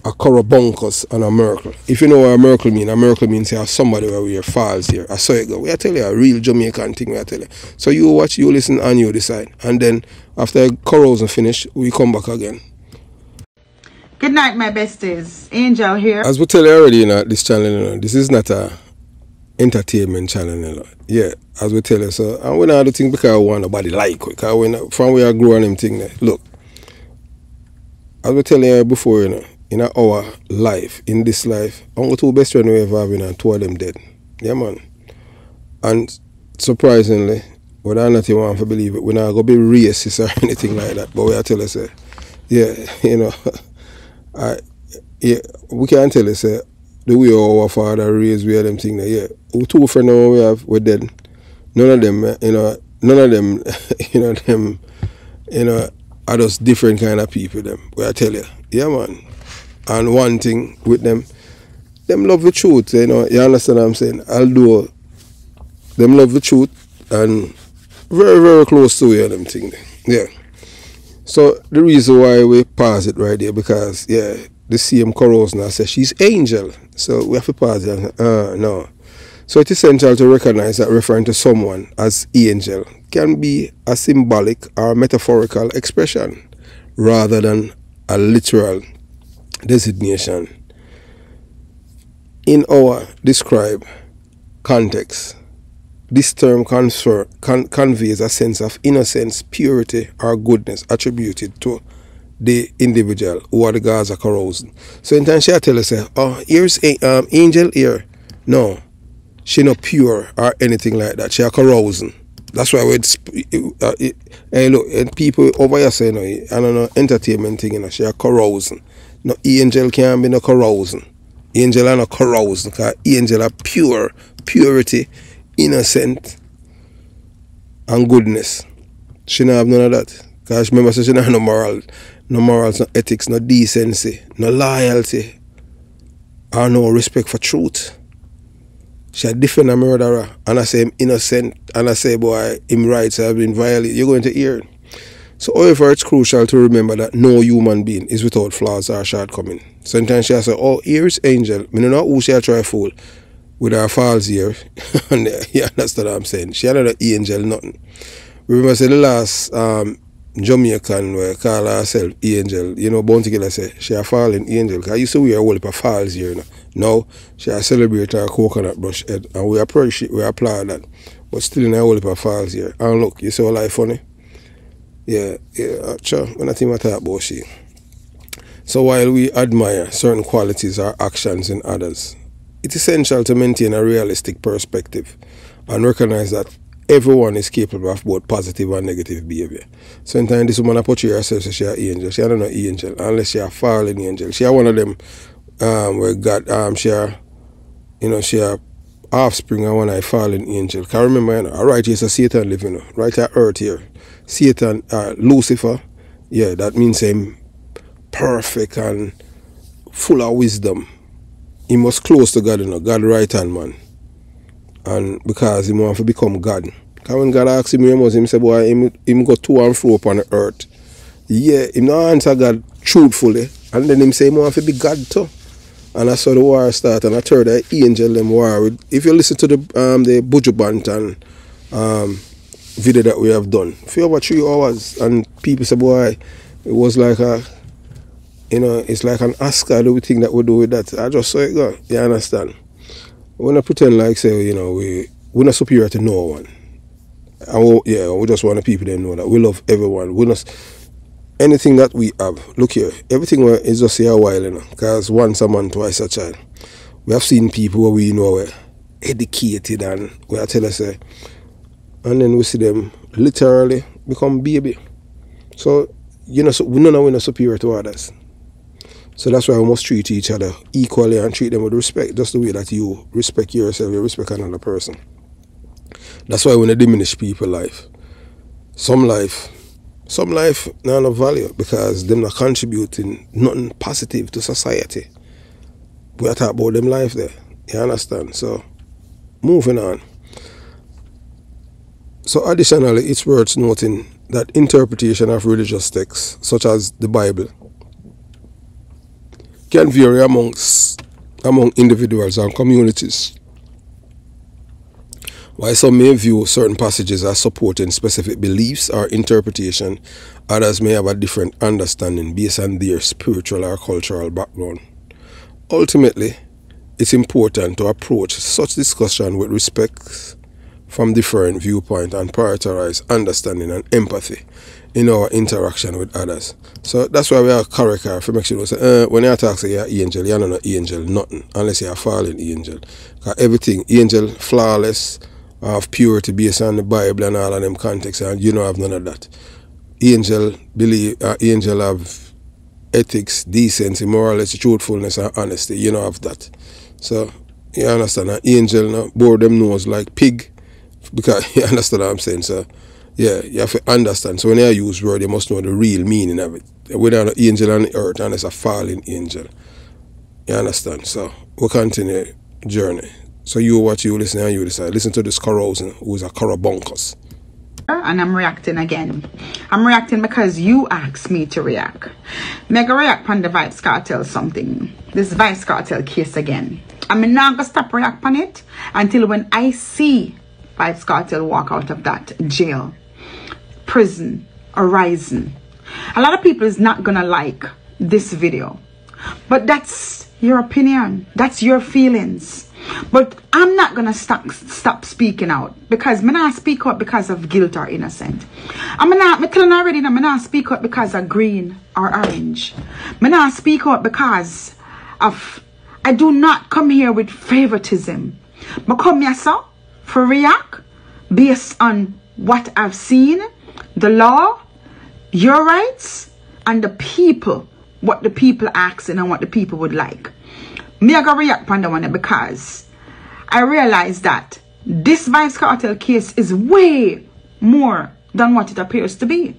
a Corobonkus, and a Merkel. If you know what a Merkel means you have somebody where we are false here. I saw it go. We are telling you a real Jamaican thing, we are telling you. So you watch, you listen, and you decide. And then after Corozen finish, we come back again. Good night, my besties. Angel here. As we tell you already, you know, this channel, you know, this is not a entertainment channel, you know. Yeah, as we tell you. So, and we don't do things because we want nobody like it. Because from where I grew on them thing there. Look, as we tell you before, you know, in our life, in this life, only two best friends we ever have, you know, two of them dead. Yeah, man. And surprisingly, whether or not you want to believe it, we're not going to be racist or anything like that. But we are tell us, yeah, you know, we can tell us, the way our father raised, we are them thing there, yeah. We two friends now we have, we're dead. None of them, none of them, are just different kind of people, them. We I tell you, yeah, man. And one thing with them love the truth, you understand what I'm saying? Although them love the truth and very, very close to you, them thing there. Yeah. So the reason why we pause it right there, because the same Corozen now says she's angel. So we have to pause it. No. So it's essential to recognize that referring to someone as angel can be a symbolic or metaphorical expression rather than a literal designation. In our described context, this term conveys a sense of innocence, purity, or goodness attributed to the individual who are the Gaza Corozen. So in time she tell us, oh, here's angel here. No, she not pure or anything like that. She a Corozen. That's why we hey look, and people over here say, no, I don't know, entertainment thing, she a Corozen. No, angel can't be no Corozen. Angel are no Corozen, because angel are pure, purity, innocent, and goodness. She don't have none of that. Because remember, she don't have no morals, no ethics, no decency, no loyalty, or no respect for truth. She a defend a murderer, and I say him innocent, and I say, boy, him rights have been violated. You're going to hear it. So, however, it's crucial to remember that no human being is without flaws or shortcomings. Sometimes she'll say, oh, here's angel. I don't know who she'll try to fool with her false ear. And you understand what I'm saying? She had an angel, nothing. Remember, say the last Jamaican where call herself angel, Bounty Killer say she a fallen angel. Because I used to wear a whole heap of false ear. Now, she a celebrate her coconut brush head. And we appreciate, we applaud that. But still in a whole heap of false ear. And look, you see how life funny? Yeah, sure. When I think I talk about she. So while we admire certain qualities or actions in others, it's essential to maintain a realistic perspective and recognize that everyone is capable of both positive and negative behavior. Sometimes this woman portray herself as she an angel. She don't know angel unless she a fallen angel. She a one of them where God she a offspring of one of fallen angel. Can remember, right here, so Satan live, right at earth here. Satan, Lucifer, yeah, that means him perfect and full of wisdom. He must close to God, God right hand man. And because he want to become God. Because when God asks him, he say, boy, him go to and fro upon the earth. Yeah, him not answer God truthfully. And then him say, he want to be God too. And I saw the war start, and I heard the angel them war. If you listen to the Buju Banton video that we have done for over 3 hours, and people say, boy, it was like it's like an Oscar, the thing that we do with that. I just saw it go. You understand? We don't pretend like say, we're not superior to no one. And we just want the people to know that we love everyone. We not anything that we have. Look here, everything is just here a while, because once a man, twice a child. We have seen people where we were educated and we are tell us, and then we see them literally become baby. So so we know we're not superior to others. So that's why we must treat each other equally and treat them with respect, just the way that you respect yourself, you respect another person. That's why when they diminish people's life, some life not enough value because they're not contributing nothing positive to society. We are talking about them life there. You understand? So, moving on. So additionally, it's worth noting that interpretation of religious texts, such as the Bible, can vary among individuals and communities. While some may view certain passages as supporting specific beliefs or interpretation, others may have a different understanding based on their spiritual or cultural background. Ultimately, it's important to approach such discussion with respect from different viewpoints and prioritize understanding and empathy in our interaction with others. So that's why we are character for make sure say, when you talk say you're angel, you're not an angel, nothing, unless you're a fallen angel. Because everything, angel, flawless, of purity based on the Bible and all of them context, and you don't have none of that. Angel have ethics, decency, morality, truthfulness, and honesty. You don't have that. So you understand? An angel no, bore them nose like pig, because you understand what I'm saying. So yeah, you have to understand. So when you use word, you must know the real meaning of it. We're not an angel on the earth, and it's a fallen angel. You understand? So we'll continue journey. So you watch, you listen, and you decide. Listen to this Corozen, who's a Corabunkus. And I'm reacting again. I'm reacting because you asked me to react. Mega react on the Vybz Kartel something. This Vybz Kartel case again. I'm not gonna stop react on it until when I see Vybz Kartel walk out of that jail, prison, horizon. A lot of people is not gonna like this video, but that's your opinion. That's your feelings. But I'm not gonna stop speaking out, because I'm not speak out because of guilt or innocent. I'm telling you already that I'm not speak out because of green or orange. I'm not speak out because of, I do not come here with favoritism. I come here so for react based on what I've seen, the law, your rights, and the people, what the people asking and what the people would like. Me I go react on that one because I realize that this Vybz Kartel case is way more than what it appears to be.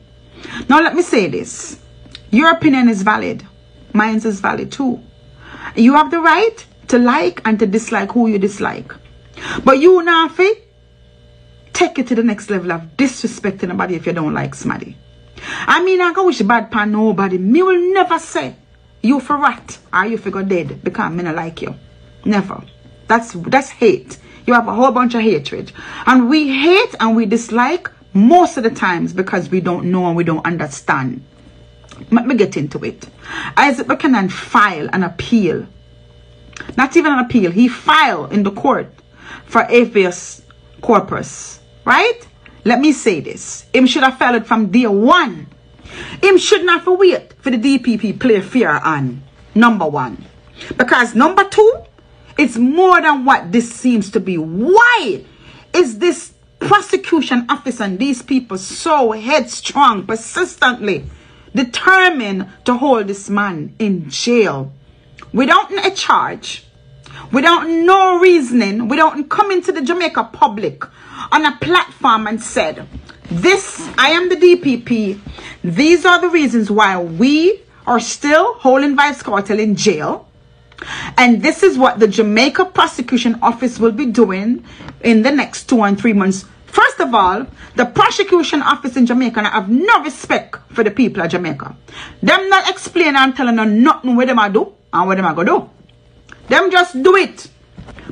Now let me say this. Your opinion is valid. Mine is valid too. You have the right to like and to dislike who you dislike. But you now take it to the next level of disrespecting somebody if you don't like somebody. I mean, I go wish bad pan nobody. Me will never say you for rat or you for go dead because me not like you. Never. That's hate. You have a whole bunch of hatred. And we hate and we dislike most of the times because we don't know and we don't understand. Let me get into it. Isaac Buchanan filed an appeal. Not even an appeal. He filed in the court for habeas corpus. Right? Let me say this. Him should have filed it from day one. Him should not have wait for the DPP play fair on. Number one. Because number two, it's more than what this seems to be. Why is this prosecution office and these people so headstrong, persistently determined to hold this man in jail without a charge, without no reasoning, without coming to the Jamaica public on a platform and said, this, I am the DPP, these are the reasons why we are still holding Vybz Kartel in jail, and this is what the Jamaica Prosecution Office will be doing in the next 2 and 3 months. First of all, the Prosecution Office in Jamaica have no respect for the people of Jamaica. Them not explain and telling them nothing what them a do and what them a go do. Them just do it.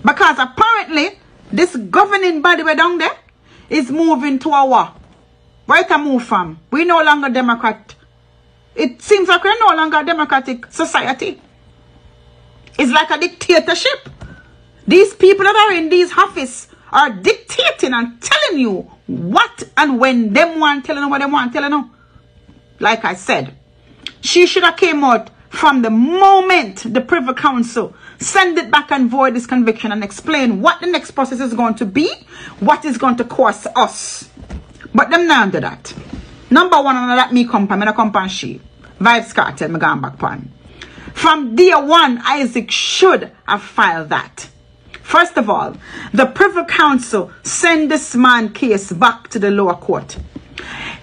Because apparently, this governing body way down there is moving to a war. Where to move from? We no longer Democrat. It seems like we're no longer a democratic society. It's like a dictatorship. These people that are in these offices are dictating and telling you what and when them want telling you what they want telling you. Like I said, she should have came out from the moment the Privy Council send it back and void this conviction and explain what the next process is going to be, what is going to cost us. But them not do that. Number one, and let me come pan she. Vybz Kartel, me gone back pan. From day one, Isaac should have filed that. First of all, the Privy Council send this man case back to the lower court.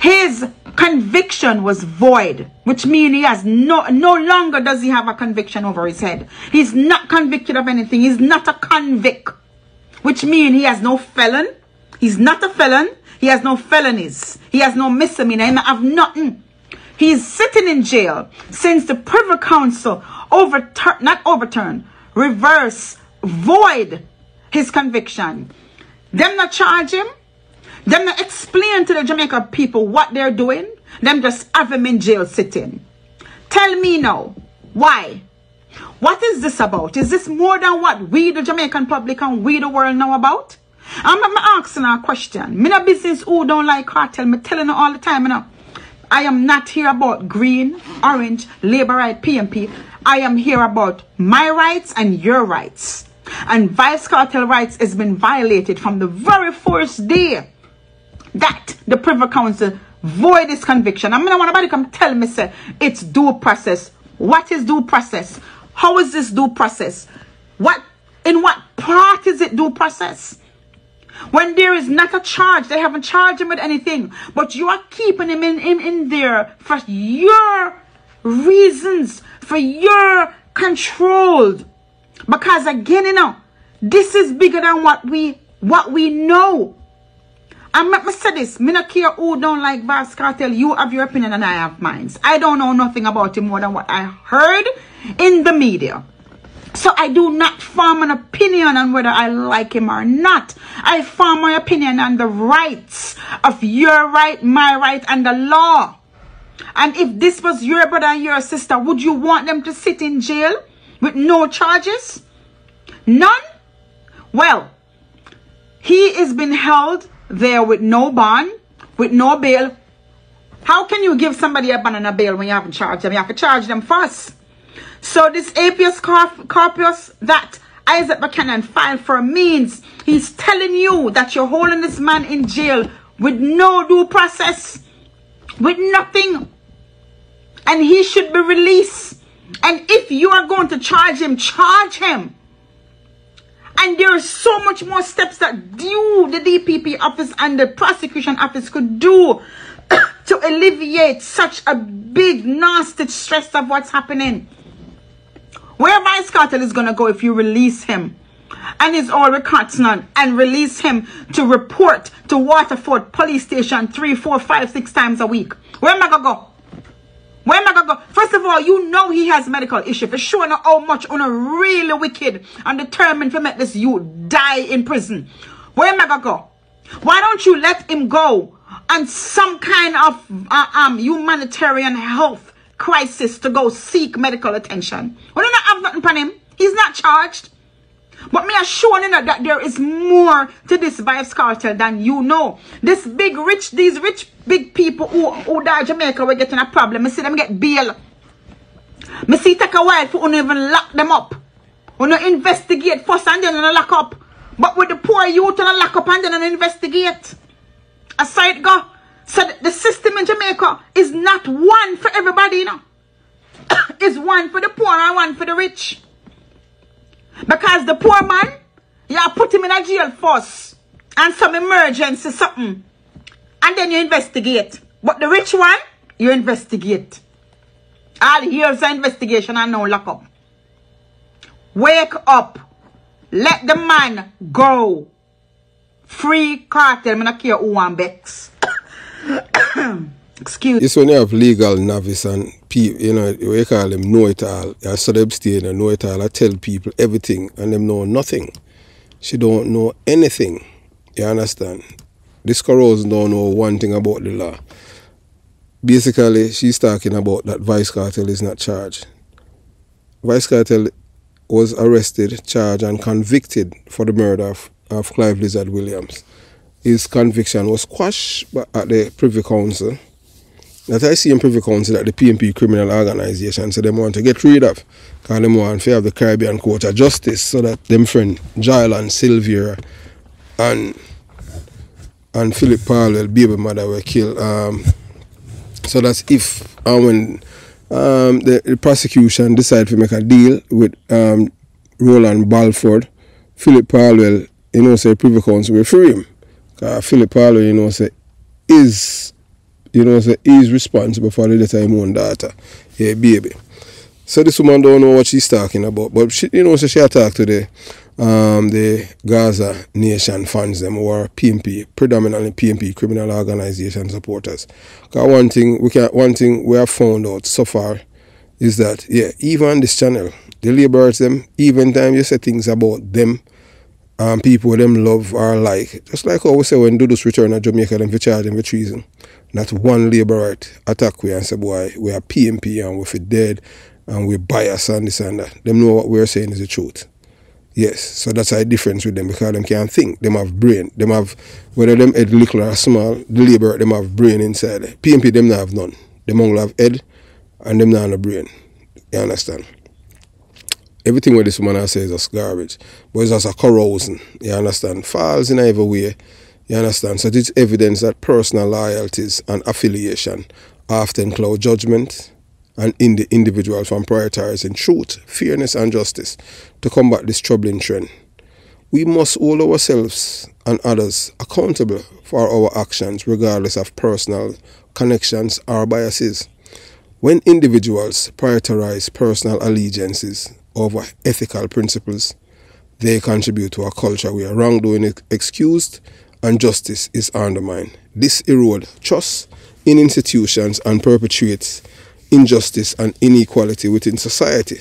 His conviction was void, which means he has no longer does he have a conviction over his head. He's not convicted of anything. He's not a convict, which means he has no felon. He's not a felon. He has no felonies. He has no misdemeanor. He have nothing. He's sitting in jail since the Privy Council reverse, void his conviction. Them not charge him. Them not explain to the Jamaica people what they're doing. Them just have him in jail sitting. Tell me now, why? What is this about? Is this more than what we, the Jamaican public, and we, the world, know about? I'm asking a question. Me no business who don't like cartel. Me telling you all the time, you know. I am not here about green, orange, Labour right, PMP. I am here about my rights and your rights. And Vice Cartel rights has been violated from the very first day that the Privy Council void this conviction. I mean, I want somebody come tell me, say, it's due process. What is due process? How is this due process? In what part is it due process? When there is not a charge, they haven't charged him with anything, but you are keeping him in there for your reasons, for your control. Because again, you know, this is bigger than what we know. And let me say this, me not care who don't like Vice Cartel. You have your opinion and I have mine. I don't know nothing about him more than what I heard in the media. So I do not form an opinion on whether I like him or not. I form my opinion on the rights of your right, my right, and the law. And if this was your brother and your sister, would you want them to sit in jail with no charges? None? Well, he is being held there with no bond, with no bail. How can you give somebody a bond and a bail when you haven't charged them? You have to charge them first. So this habeas corpus that Isaac Buchanan filed for means he's telling you that you're holding this man in jail with no due process, with nothing, and he should be released. And if you are going to charge him, charge him. And there are so much more steps that you, the DPP office and the prosecution office, could do to alleviate such a big, nasty stress of what's happening. Where Vice Cartel is going to go if you release him and his all records none and release him to report to Waterford police station 3, 4, 5, 6 times a week? Where am I going to go? Where am I going to go? First of all, you know he has medical issue. For sure know how much on a really wicked and determined to make this youth die in prison. Where am I going to go? Why don't you let him go on some kind of humanitarian health crisis to go seek medical attention? We do not have nothing on him. He's not charged. But me assure you that there is more to this Vice Cartel than you know. These rich big people who die Jamaica were getting a problem. I see them get bail. I see it take a while for even lock them up. When you investigate first and then you lock up. But with the poor youth you lock up and then you investigate. Aside go. So the system in Jamaica is not one for everybody, you know. It's one for the poor and one for the rich. Because the poor man, you put him in a jail first. And some emergency, something. And then you investigate. But the rich one, you investigate. All years of investigation and now lock up. Wake up. Let the man go. Free Cartel. I don't care who one begs. Excuse. It's when you have legal novice and people, you know, we call them know it all. I saw them stay and know it all. I tell people everything and them know nothing. She don't know anything. You understand? This Corozen don't know one thing about the law. Basically, she's talking about that Vice Cartel is not charged. Vice Cartel was arrested, charged and convicted for the murder of Clive Lizard Williams. His conviction was quashed at the Privy Council. That I see in Privy Council that the PNP criminal organization, so they want to get rid of. Because they want to have the Caribbean Court of Justice so that them friend Jylan Sylvia and Philip Parwell, baby mother, were killed. So that's if when the prosecution decide to make a deal with Roland Balford, Philip Parwell, you know, say Privy Council will free him. Philip Parwell, you know, say is responsible for the death of his own daughter, yeah, baby. So this woman don't know what she's talking about, but she, you know, so she talked to the Gaza Nation fans, them who are PNP, predominantly PNP criminal organization supporters. Because one thing we have found out so far is that, yeah, even on this channel, the laborers them, even time you say things about them, people them love or like, just like how we say when Dudus return to Jamaica, them for charge them with treason. Not one labor attack we and say, boy, we are PNP and we're for dead and we're biased and this and that. Them know what we're saying is the truth. Yes, so that's a difference with them because them can't think. Them have brain. Them have, whether them head little or small, the labor them have brain inside. PNP them not have none. Them only have head and them not have no brain. You understand? Everything what this woman has said is just garbage. But it's just a Corozen, you understand? Falls in every way, you understand? So it's evidence that personal loyalties and affiliation often cloud judgment and in the individual from prioritizing truth, fairness and justice to combat this troubling trend. We must hold ourselves and others accountable for our actions regardless of personal connections or biases. When individuals prioritize personal allegiances over ethical principles, they contribute to a culture where wrongdoing is excused and justice is undermined. This erodes trust in institutions and perpetuates injustice and inequality within society.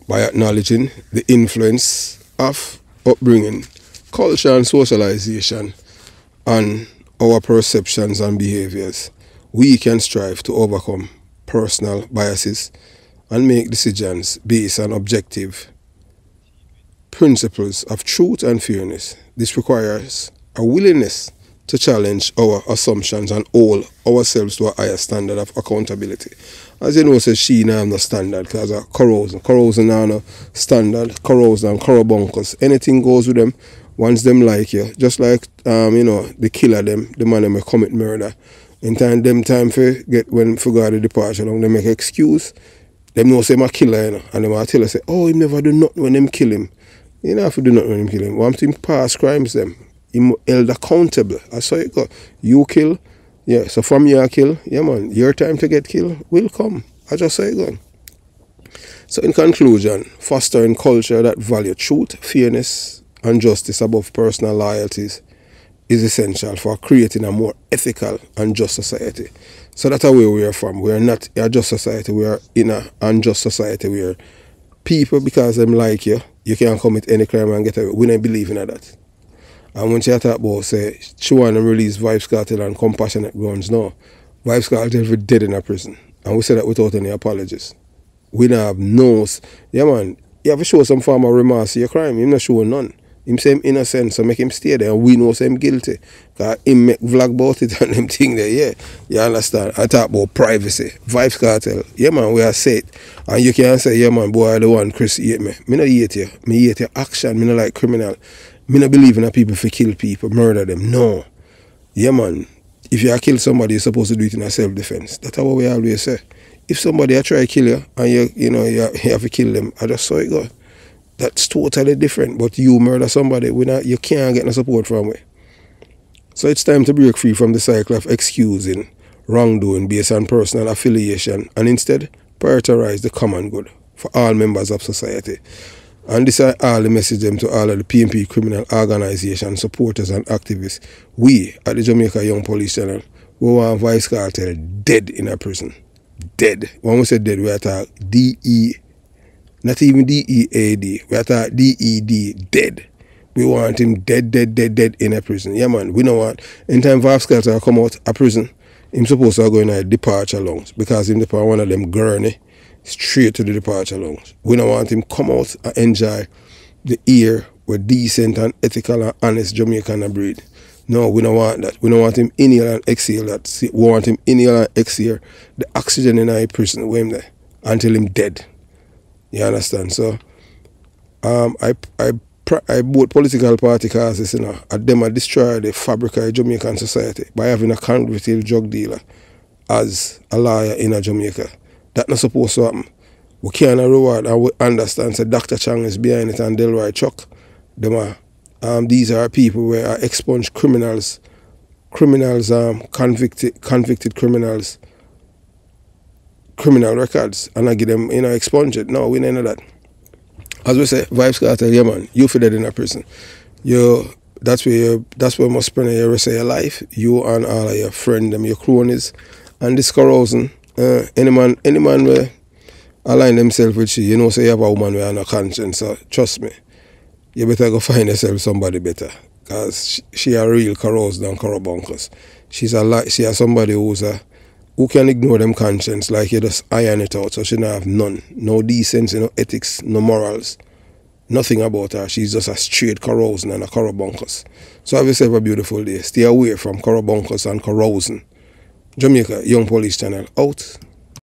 By acknowledging the influence of upbringing, culture and socialization on our perceptions and behaviors, we can strive to overcome personal biases and make decisions based on objective principles of truth and fairness. This requires a willingness to challenge our assumptions and hold ourselves to a higher standard of accountability. As you know, says she now have no standard because of Corozen. Corozen now no standard. Corozen and Corobunkers. Anything goes with them once them like you. Just like you know, the killer them, the man them commit murder. In time for get when forgot the departure long, they make excuse. Them know say I'm a killer, you know, and them will tell us say, oh, he never do nothing when them kill him. You know, if you do nothing when them kill him. Want him past crimes them. Him held accountable. That's how it go. You kill, yeah. So from your kill, yeah man, your time to get killed will come. I just say it go. So in conclusion, fostering culture that value truth, fairness, and justice above personal loyalties is essential for creating a more ethical and just society. So that's where we are from. We are not a just society. We are in an unjust society where people, because them like you can't commit any crime and get away. We don't believe in that. And when she talk about, say, she want to release Vybz Kartel and Compassionate Guns, no. Vybz Kartel is dead in a prison. And we say that without any apologies. We don't have no... Yeah, man, you have to show some form of remorse for your crime. You're not showing none. Him say him innocent, so make him stay there, and we know say him guilty. Because him make vlog about it and them thing there, yeah. You understand? I talk about privacy. Vybz Kartel, yeah man, we are said. And you can't say, yeah man, boy, I the one Chris hate me. Me not hate you. Me hate your action. Me not like criminal. Me not believe in that people for kill people, murder them. No. Yeah man, if you kill somebody, you're supposed to do it in a self-defense. That's what we always say. If somebody try to kill you, and you have to kill them, I just saw it go. That's totally different. But you murder somebody, you can't get no support from it. So it's time to break free from the cycle of excusing wrongdoing based on personal affiliation and instead prioritize the common good for all members of society. And this is all the message them to all of the PNP criminal organization supporters and activists. We at the Jamaica Young Police Channel, we want Vybz Kartel dead in a prison. Dead. When we say dead, we are talking D-E, not even D-E-A-D. We are talking D-E-D, dead. We want him dead in a prison. Yeah, man. We don't want... In time Vybz Kartel come out of prison, he's supposed to go in a departure lounge because him depart one of them gurney straight to the departure lounge. We don't want him come out and enjoy the air with decent and ethical and honest Jamaican breed. No, we don't want that. We don't want him inhale and exhale that. We want him inhale and exhale the oxygen in our prison with him there until him dead. You understand? So, I both political party causes, you know, at them I destroy the fabric of Jamaican society by having a convicted drug dealer as a lawyer in a Jamaica. That's not supposed to happen. We can't reward and we understand that Dr. Chang is behind it and Delroy Chuck. These are people where are expunged criminals, convicted criminals, criminal records, and I give them, you know, expunge it. No, we don't know that. As we say, Vybz Kartel, yeah man, you feel dead in a prison. That's where you must spend the rest of your life. You and all of your friends, your cronies, and this Corozen. Any man will align themselves with you know, say you have a woman with no conscience, so trust me, you better go find yourself somebody better. Because she a real Corozen and Corobunkers. She has somebody who can ignore them conscience like you just iron it out, so she don't have none. No decency, no ethics, no morals. Nothing about her. She's just a straight Corozen and a Corobunkers. So have yourself a beautiful day. Stay away from Corobunkers and Corozen. Jamaica Young Police Channel out.